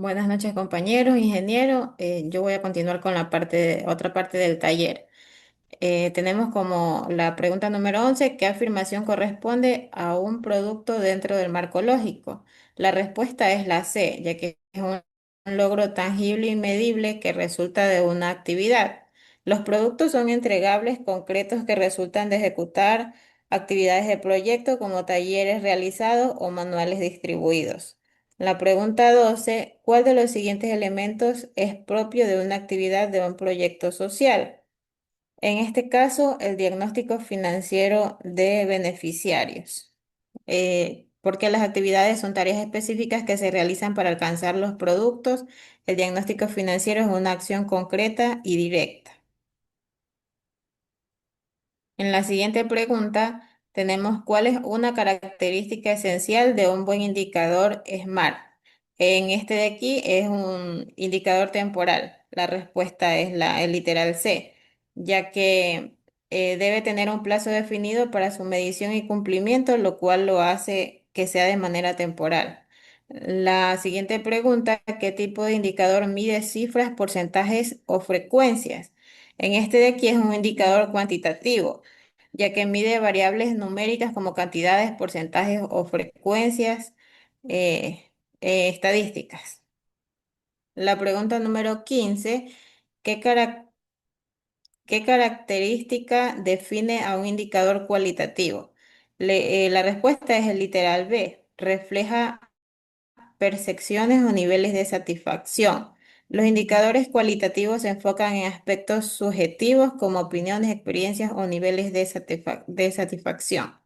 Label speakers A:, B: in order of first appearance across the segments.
A: Buenas noches, compañeros, ingeniero. Yo voy a continuar con otra parte del taller. Tenemos como la pregunta número 11: ¿qué afirmación corresponde a un producto dentro del marco lógico? La respuesta es la C, ya que es un logro tangible y medible que resulta de una actividad. Los productos son entregables concretos que resultan de ejecutar actividades de proyecto como talleres realizados o manuales distribuidos. La pregunta 12: ¿cuál de los siguientes elementos es propio de una actividad de un proyecto social? En este caso, el diagnóstico financiero de beneficiarios, porque las actividades son tareas específicas que se realizan para alcanzar los productos. El diagnóstico financiero es una acción concreta y directa. En la siguiente pregunta tenemos cuál es una característica esencial de un buen indicador SMART. En este de aquí es un indicador temporal. La respuesta es el literal C, ya que debe tener un plazo definido para su medición y cumplimiento, lo cual lo hace que sea de manera temporal. La siguiente pregunta: ¿qué tipo de indicador mide cifras, porcentajes o frecuencias? En este de aquí es un indicador cuantitativo, ya que mide variables numéricas como cantidades, porcentajes o frecuencias estadísticas. La pregunta número 15: ¿qué, qué característica define a un indicador cualitativo? La respuesta es el literal B, refleja percepciones o niveles de satisfacción. Los indicadores cualitativos se enfocan en aspectos subjetivos como opiniones, experiencias o niveles de satisfacción.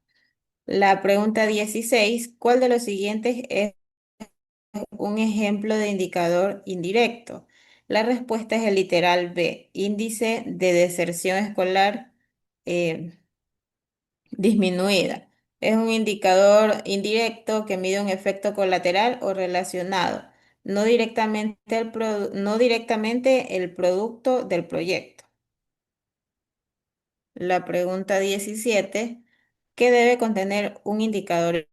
A: La pregunta 16: ¿cuál de los siguientes es un ejemplo de indicador indirecto? La respuesta es el literal B, índice de deserción escolar eh, disminuida. Es un indicador indirecto que mide un efecto colateral o relacionado, no directamente el producto del proyecto. La pregunta 17: ¿qué debe contener un indicador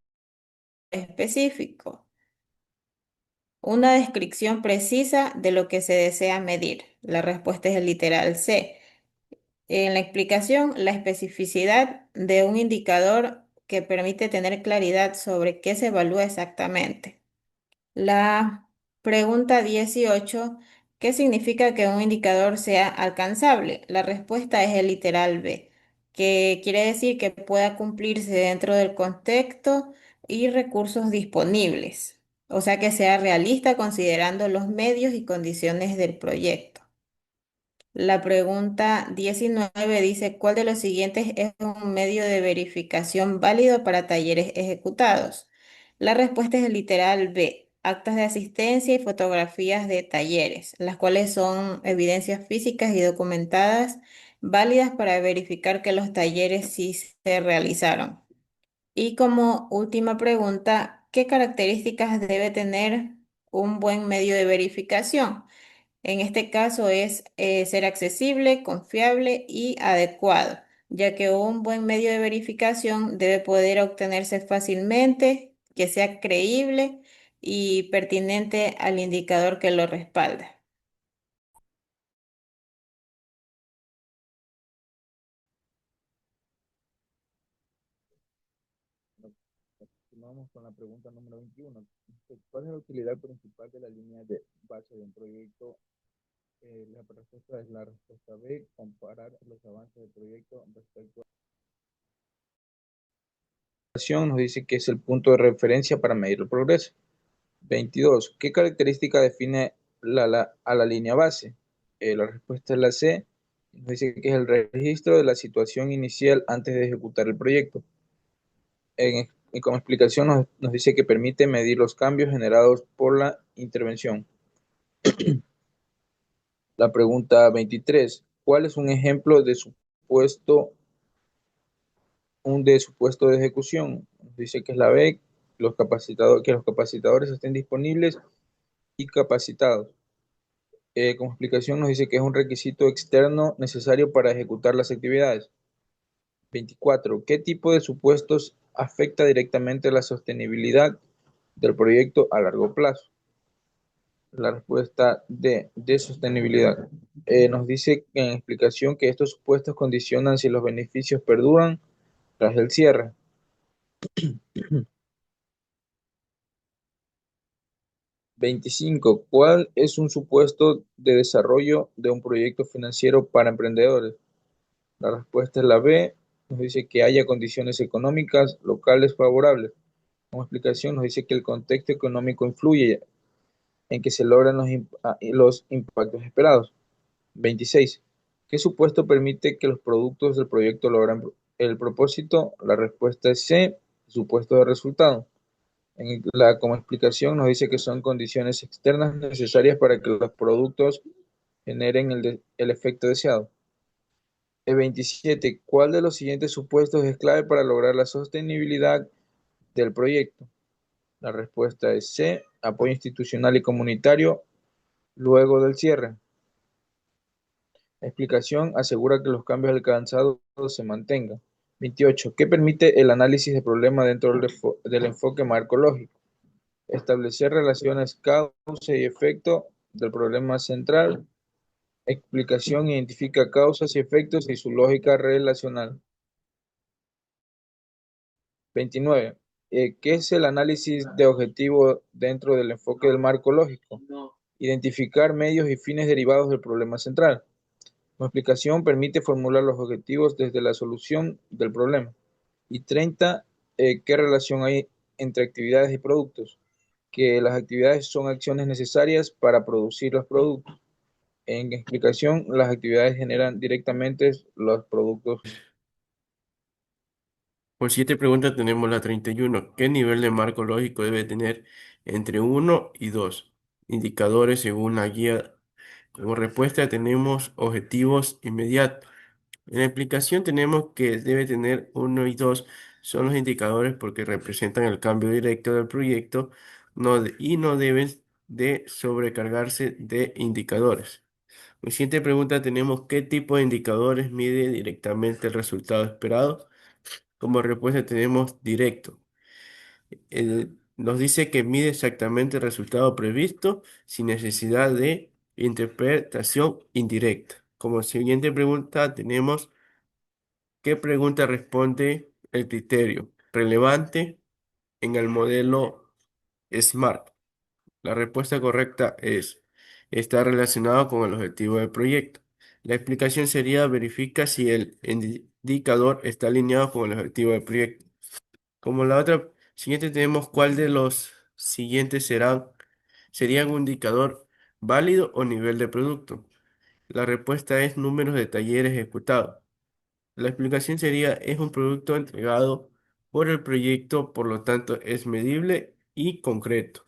A: específico? Una descripción precisa de lo que se desea medir. La respuesta es el literal C. En la explicación, la especificidad de un indicador que permite tener claridad sobre qué se evalúa exactamente. La pregunta 18: ¿qué significa que un indicador sea alcanzable? La respuesta es el literal B, que quiere decir que pueda cumplirse dentro del contexto y recursos disponibles, o sea que sea realista considerando los medios y condiciones del proyecto. La pregunta 19 dice: ¿cuál de los siguientes es un medio de verificación válido para talleres ejecutados? La respuesta es el literal B, actas de asistencia y fotografías de talleres, las cuales son evidencias físicas y documentadas válidas para verificar que los talleres sí se realizaron. Y como última pregunta: ¿qué características debe tener un buen medio de verificación? En este caso es ser accesible, confiable y adecuado, ya que un buen medio de verificación debe poder obtenerse fácilmente, que sea creíble y pertinente al indicador que lo respalda.
B: Continuamos con la pregunta número 21. ¿Cuál es la utilidad principal de la línea de base de un proyecto? La respuesta es la respuesta B, comparar los avances del proyecto respecto a la acción. Nos dice que es el punto de referencia para medir el progreso. 22. ¿Qué característica define a la línea base? La respuesta es la C. Nos dice que es el registro de la situación inicial antes de ejecutar el proyecto. Y como explicación nos dice que permite medir los cambios generados por la intervención. La pregunta 23. ¿Cuál es un ejemplo de supuesto de ejecución? Nos dice que es la B, que los capacitadores estén disponibles y capacitados. Como explicación nos dice que es un requisito externo necesario para ejecutar las actividades. 24. ¿Qué tipo de supuestos afecta directamente la sostenibilidad del proyecto a largo plazo? La respuesta D, de sostenibilidad. Nos dice en explicación que estos supuestos condicionan si los beneficios perduran tras el cierre. 25. ¿Cuál es un supuesto de desarrollo de un proyecto financiero para emprendedores? La respuesta es la B. Nos dice que haya condiciones económicas locales favorables. Como explicación, nos dice que el contexto económico influye en que se logran los impactos esperados. 26. ¿Qué supuesto permite que los productos del proyecto logren el propósito? La respuesta es C. Supuesto de resultado. Como explicación nos dice que son condiciones externas necesarias para que los productos generen el efecto deseado. 27. ¿Cuál de los siguientes supuestos es clave para lograr la sostenibilidad del proyecto? La respuesta es C. Apoyo institucional y comunitario luego del cierre. La explicación asegura que los cambios alcanzados se mantengan. 28. ¿Qué permite el análisis de problemas dentro del enfoque marcológico? Establecer relaciones causa y efecto del problema central. Explicación identifica causas y efectos y su lógica relacional. 29. ¿Qué es el análisis de objetivo dentro del enfoque del marco lógico? Identificar medios y fines derivados del problema central. Como explicación permite formular los objetivos desde la solución del problema. Y 30. ¿Qué relación hay entre actividades y productos? Que las actividades son acciones necesarias para producir los productos. En explicación, las actividades generan directamente los productos.
C: Por siete preguntas tenemos la 31. ¿Qué nivel de marco lógico debe tener entre uno y 2 indicadores según la guía? Como respuesta tenemos objetivos inmediatos. En la explicación tenemos que debe tener uno y 2 son los indicadores porque representan el cambio directo del proyecto y no deben de sobrecargarse de indicadores. En la siguiente pregunta tenemos ¿qué tipo de indicadores mide directamente el resultado esperado? Como respuesta tenemos directo. Nos dice que mide exactamente el resultado previsto sin necesidad de interpretación indirecta. Como siguiente pregunta tenemos ¿qué pregunta responde el criterio relevante en el modelo SMART? La respuesta correcta es está relacionado con el objetivo del proyecto. La explicación sería verifica si el indicador está alineado con el objetivo del proyecto. Como la otra siguiente tenemos cuál de los siguientes serían un indicador válido o nivel de producto. La respuesta es números de talleres ejecutados. La explicación sería es un producto entregado por el proyecto, por lo tanto es medible y concreto.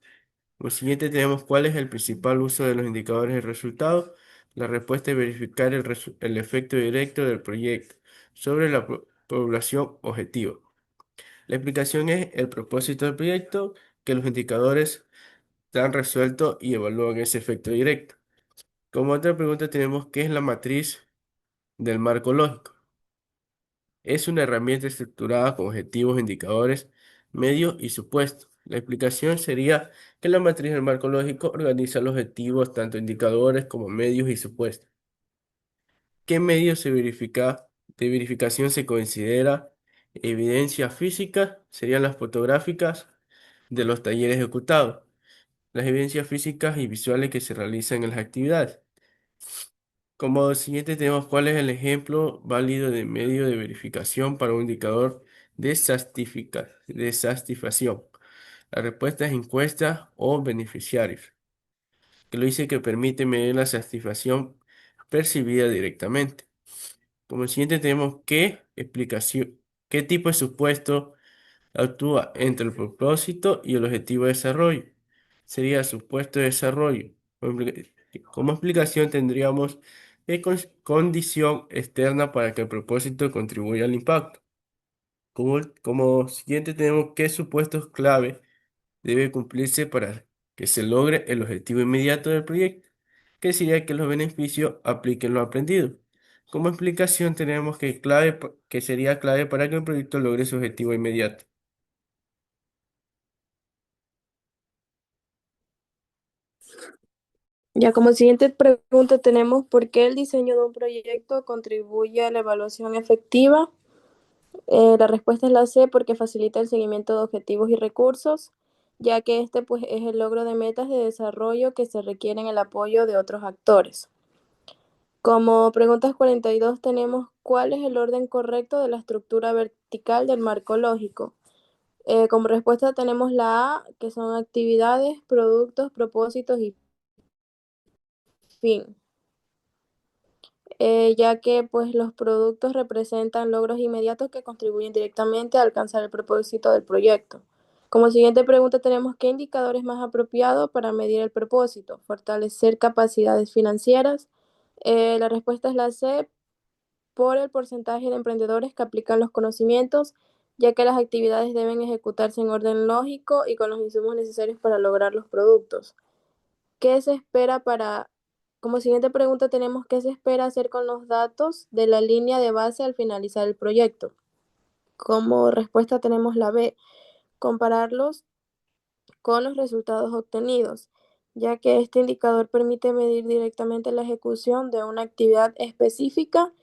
C: Lo siguiente tenemos cuál es el principal uso de los indicadores de resultados. La respuesta es verificar el efecto directo del proyecto sobre la población objetivo. La explicación es el propósito del proyecto, que los indicadores están resueltos y evalúan ese efecto directo. Como otra pregunta tenemos ¿qué es la matriz del marco lógico? Es una herramienta estructurada con objetivos, indicadores, medios y supuestos. La explicación sería que la matriz del marco lógico organiza los objetivos, tanto indicadores como medios y supuestos. ¿Qué medios de verificación se considera evidencia física? Serían las fotográficas de los talleres ejecutados, las evidencias físicas y visuales que se realizan en las actividades. Como siguiente tenemos cuál es el ejemplo válido de medio de verificación para un indicador de satisfacción. La respuesta es encuesta o beneficiarios, que lo dice que permite medir la satisfacción percibida directamente. Como siguiente tenemos qué tipo de supuesto actúa entre el propósito y el objetivo de desarrollo. Sería supuesto de desarrollo. Como explicación tendríamos condición externa para que el propósito contribuya al impacto. Como siguiente tenemos qué supuestos clave debe cumplirse para que se logre el objetivo inmediato del proyecto, que sería que los beneficios apliquen lo aprendido. Como explicación tenemos que sería clave para que el proyecto logre su objetivo inmediato.
D: Ya como siguiente pregunta tenemos ¿por qué el diseño de un proyecto contribuye a la evaluación efectiva? La respuesta es la C, porque facilita el seguimiento de objetivos y recursos, ya que este pues, es el logro de metas de desarrollo que se requieren el apoyo de otros actores. Como preguntas 42 tenemos ¿cuál es el orden correcto de la estructura vertical del marco lógico? Como respuesta tenemos la A, que son actividades, productos, propósitos y fin. Ya que pues los productos representan logros inmediatos que contribuyen directamente a alcanzar el propósito del proyecto. Como siguiente pregunta tenemos ¿qué indicador es más apropiado para medir el propósito? Fortalecer capacidades financieras. La respuesta es la C, por el porcentaje de emprendedores que aplican los conocimientos, ya que las actividades deben ejecutarse en orden lógico y con los insumos necesarios para lograr los productos. ¿Qué se espera para, como siguiente pregunta tenemos, ¿qué se espera hacer con los datos de la línea de base al finalizar el proyecto? Como respuesta tenemos la B, compararlos con los resultados obtenidos, ya que este indicador permite medir directamente la ejecución de una actividad específica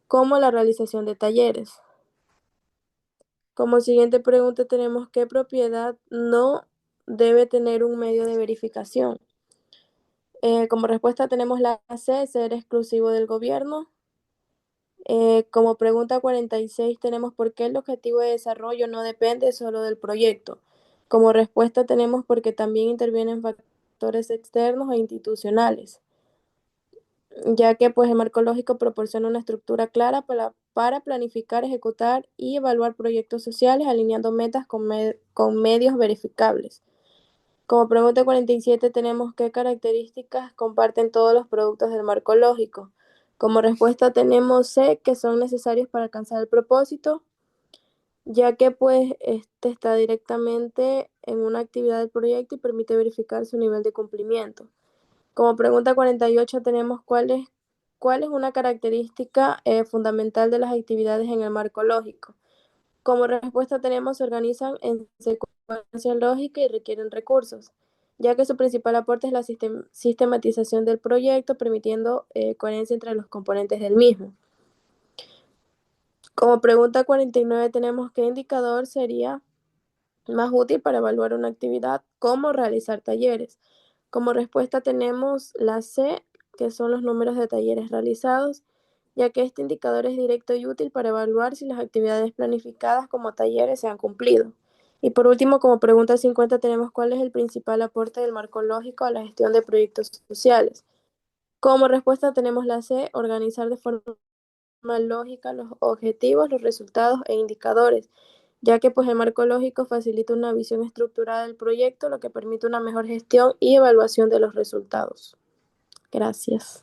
D: como la realización de talleres. Como siguiente pregunta tenemos, ¿qué propiedad no debe tener un medio de verificación? Como respuesta tenemos la C, ser exclusivo del gobierno. Como pregunta 46 tenemos por qué el objetivo de desarrollo no depende solo del proyecto. Como respuesta tenemos porque también intervienen factores externos e institucionales, ya que pues el marco lógico proporciona una estructura clara para planificar, ejecutar y evaluar proyectos sociales, alineando metas con medios verificables. Como pregunta 47 tenemos qué características comparten todos los productos del marco lógico. Como respuesta tenemos C, que son necesarios para alcanzar el propósito, ya que pues este está directamente en una actividad del proyecto y permite verificar su nivel de cumplimiento. Como pregunta 48 tenemos cuál es una característica fundamental de las actividades en el marco lógico. Como respuesta tenemos se organizan en secuencia lógica y requieren recursos, ya que su principal aporte es la sistematización del proyecto, permitiendo coherencia entre los componentes del mismo. Como pregunta 49 tenemos qué indicador sería más útil para evaluar una actividad, cómo realizar talleres. Como respuesta tenemos la C, que son los números de talleres realizados, ya que este indicador es directo y útil para evaluar si las actividades planificadas como talleres se han cumplido. Y por último, como pregunta 50 tenemos cuál es el principal aporte del marco lógico a la gestión de proyectos sociales. Como respuesta tenemos la C, organizar de forma lógica los objetivos, los resultados e indicadores, ya que pues el marco lógico facilita una visión estructurada del proyecto, lo que permite una mejor gestión y evaluación de los resultados. Gracias.